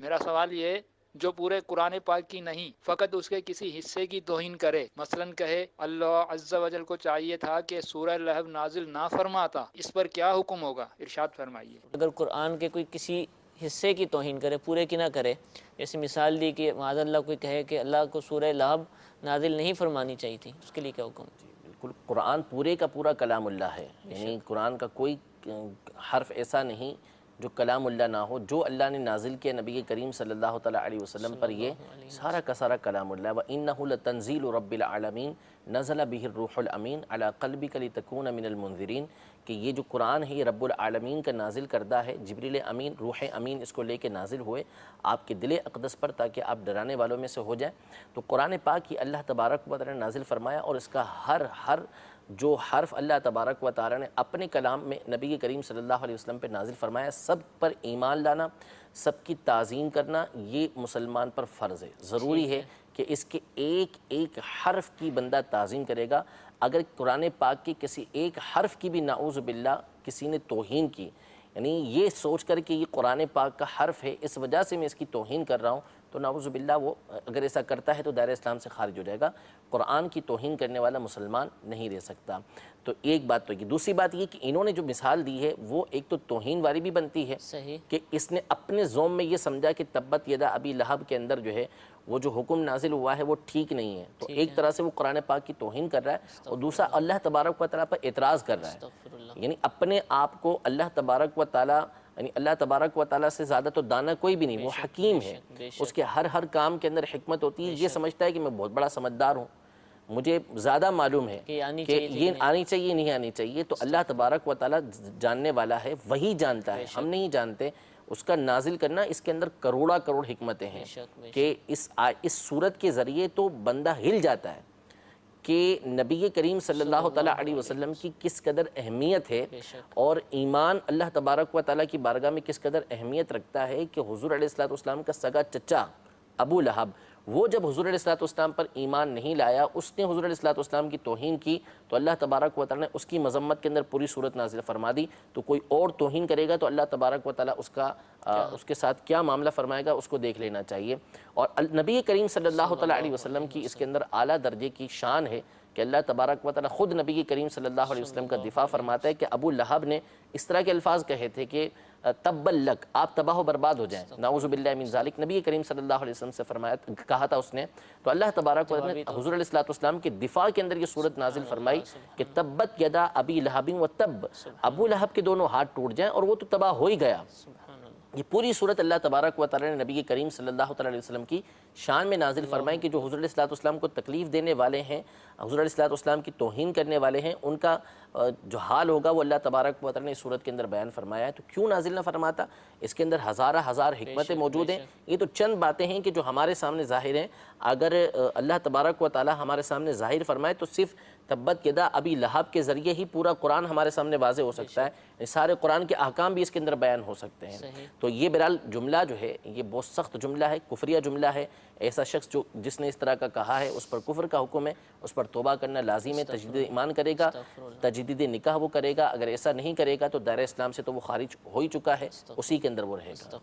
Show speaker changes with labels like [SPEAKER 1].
[SPEAKER 1] میرا سوال یہ ہے، جو پورے قرآن پاک کی نہیں فقط اس کے کسی حصے کی توہین کرے، مثلا کہے اللہ عز و جل کو چاہیے تھا کہ سورہ لہب نازل نہ فرماتا، اس پر کیا حکم ہوگا؟ ارشاد فرمائیے۔
[SPEAKER 2] اگر قرآن کے کوئی کسی حصے کی توہین کرے، پورے کی نہ کرے، جیسے مثال دی کہ معاذ اللہ کوئی کہے کہ اللہ کو سورہ لہب نازل نہیں فرمانی چاہیے تھی، اس کے لیے کیا حکم؟
[SPEAKER 3] بالکل، قرآن پورے کا پورا کلام اللہ ہے، یعنی قرآن کا کوئی حرف ایسا نہیں جو کلام اللہ نہ ہو۔ جو اللہ نے نازل کیا نبی کریم صلی اللہ تعالیٰ علیہ وسلم پر، یہ سارا کا سارا کلام اللہ ہے۔ وَإِنَّهُ لَتَنزِيلُ رَبِّ الْعَالَمِينَ نَزَلَ بِهِ الرُّوحُ الْأَمِينُ عَلَىٰ قَلْبِكَ لِتَكُونَ مِنَ الْمُنذِرِينَ، کہ یہ جو قرآن ہے یہ رب العالمین کا نازل کردہ ہے، جبریل امین روح امین اس کو لے کے نازل ہوئے آپ کے دل اقدس پر، تاکہ آپ ڈرانے والوں میں سے ہو جائیں۔ تو قرآن پاک یہ اللہ تبارک و تعالیٰ نے نازل فرمایا، اور اس کا ہر جو حرف اللہ تبارک و تعالیٰ نے اپنے کلام میں نبی کریم صلی اللہ علیہ وسلم پہ نازل فرمایا، سب پر ایمان لانا، سب کی تعظیم کرنا، یہ مسلمان پر فرض ہے۔ ضروری ہے کہ اس کے ایک ایک حرف کی بندہ تعظیم کرے گا۔ اگر قرآن پاک کے کسی ایک حرف کی بھی نعوذ باللہ کسی نے توہین کی، یعنی یہ سوچ کر کہ یہ قرآن پاک کا حرف ہے اس وجہ سے میں اس کی توہین کر رہا ہوں، تو نعوذ باللہ وہ اگر ایسا کرتا ہے تو دائرہ اسلام سے خارج ہو جائے گا۔ قرآن کی توہین کرنے والا مسلمان نہیں رہ سکتا۔ تو ایک بات تو یہ، دوسری بات یہ کہ انہوں نے جو مثال دی ہے وہ ایک تو توہین والی بھی بنتی ہے،
[SPEAKER 2] صحیح، کہ
[SPEAKER 3] اس نے اپنے ذوم میں یہ سمجھا کہ تبت یدا ابی لہب کے اندر جو ہے وہ جو حکم نازل ہوا ہے وہ ٹھیک نہیں ہے، تو ایک طرح سے وہ قرآن پاک کی توہین کر رہا ہے، اور دوسرا اللہ تبارک و تعالیٰ پر اعتراض کر رہا ہے، یعنی اپنے آپ کو اللہ تبارک و تعالیٰ، یعنی اللہ تبارک و تعالیٰ سے زیادہ تو دانا کوئی بھی نہیں، وہ حکیم ہے، اس کے ہر کام کے اندر حکمت ہوتی ہے۔ یہ سمجھتا ہے کہ میں بہت بڑا سمجھدار ہوں، مجھے زیادہ معلوم ہے کہ یہ آنی چاہیے نہیں آنی چاہیے، تو اللہ تبارک و تعالیٰ جاننے والا ہے، وہی جانتا ہے، ہم نہیں جانتے۔ اس کا نازل کرنا، اس کے اندر کروڑا کروڑ حکمتیں ہیں کہ اس صورت کے ذریعے تو بندہ ہل جاتا ہے کہ نبی کریم صلی اللہ تعالیٰ علیہ وسلم کی کس قدر اہمیت ہے، اور ایمان اللہ تبارک و تعالیٰ کی بارگاہ میں کس قدر اہمیت رکھتا ہے کہ حضور علیہ السلام کا سگا چچا ابو لہب، وہ جب حضور علیہ السلام پر ایمان نہیں لایا، اس نے حضور علیہ السلام کی توہین کی، تو اللہ تبارک و تعالیٰ نے اس کی مذمت کے اندر پوری صورت نازل فرما دی۔ تو کوئی اور توہین کرے گا تو اللہ تبارک و تعالیٰ اس کے ساتھ کیا معاملہ فرمائے گا، اس کو دیکھ لینا چاہیے۔ اور نبی کریم صلی اللہ تعالیٰ علیہ وسلم کی اس کے اندر اعلیٰ درجے کی شان ہے کہ اللہ تبارک و تعالیٰ خود نبی کریم صلی اللہ علیہ وسلم کا دفاع فرماتا ہے کہ ابو لہب نے اس طرح کے الفاظ کہے تھے کہ تبا لک، آپ تباہ و برباد ہو جائیں، نعوذ باللہ من ذالک، نبی کریم صلی اللہ علیہ وسلم سے کہا تھا اس نے۔ تو اللہ تبارک و تعالیٰ نے حضور علیہ السلام کے دفاع کے اندر یہ صورت نازل فرمائی کہ تبت یدا ابی لہب و تب، ابو لہب کے دونوں ہاتھ ٹوٹ جائیں، اور وہ تو تباہ ہو ہی گیا۔ یہ پوری صورت اللہ تبارک و تعالیٰ نے نبی کریم صلی اللہ علیہ وسلم کی شان میں نازل فرمائی کہ جو حضور علیہ السلام کو تکلیف دینے والے ہیں، حضور علیہ السلام کی توہین کرنے والے ہیں، ان کا جو حال ہوگا وہ اللہ تبارک و تعالیٰ نے اس صورت کے اندر بیان فرمایا ہے۔ تو کیوں نازل نہ فرماتا؟ اس کے اندر ہزار حکمتیں موجود ہیں۔ یہ تو چند باتیں ہیں کہ جو ہمارے سامنے ظاہر ہیں، اگر اللہ تبارک و تعالیٰ ہمارے سامنے ظاہر فرمائے تو صرف تبت یدا ابی لہب کے ذریعے ہی پورا قرآن ہمارے سامنے واضح ہو سکتا ہے، سارے قرآن کے احکام بھی اس کے اندر بیان ہو سکتے ہیں۔ تو یہ بہرحال جملہ جو ہے یہ بہت سخت جملہ ہے، کفریہ جملہ ہے۔ ایسا شخص جس نے اس طرح کا کہا ہے اس پر کفر کا حکم ہے، اس پر توبہ کرنا لازم ہے، تجدید ایمان کرے گا، تجدید نکاح وہ کرے گا۔ اگر ایسا نہیں کرے گا تو دائرہ اسلام سے تو وہ خارج ہو ہی چکا ہے، اسی کے اندر وہ رہے گا۔